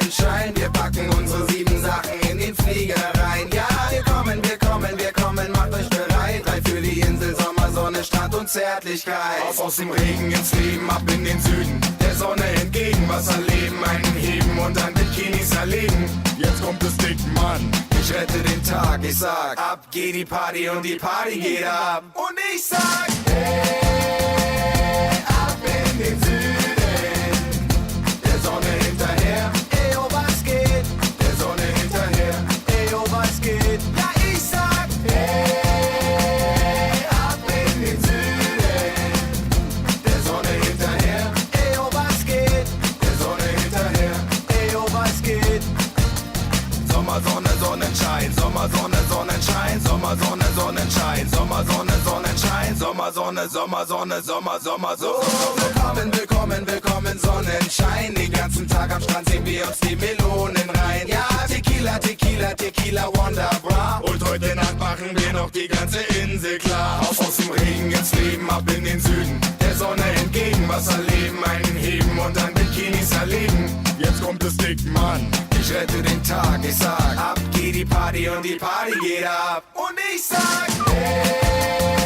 Sonnenschein. Wir packen unsere 7 Sachen in den Flieger rein. Ja, wir kommen, macht euch bereit. Drei für die Insel, Sommer, Sonne, Strand und Zärtlichkeit. Aus dem Regen ins Leben, ab in den Süden. Der Sonne entgegen, Wasser leben, einen heben und dann Bikinis erlegen. Jetzt kommt es dick, Mann. Ich rette den Tag, ich sag, ab geht die Party und die Party geht ab. Und ich sag, hey, ab in den Süden. Der Sonne hinterher, ey, oh, was geht? Der Sonne hinterher, ey, oh, was geht? Ja, ich sag, hey, ab in den Süden. Der Sonne hinterher, ey, oh, was geht? Der Sonne hinterher, ey, oh, was geht? Sommer, Sonne, Sonnenschein, Sommer, Sonne, Sonnenschein, Sommer, Sonne, Sonnenschein, Sommer, Sonne, Sonnenschein, Sommer, Sonne, Sommer, Sonne, Sommer, Sommer, so. Willkommen, Sonnenschein. Den ganzen Tag am Strand sehen wir uns die Melonen rein. Ja, Tequila, Wonder Bra. Und heute Nacht machen wir noch die ganze Insel klar. Aus dem Regen ins Leben, ab in den Süden. Der Sonne entgegen, Wasser leben, einen heben und dann Bikinis erlegen. Jetzt kommt es dick, Mann. Ich rette den Tag, ich sag, ab geht die Party und die Party geht ab. Und ich sag, hey.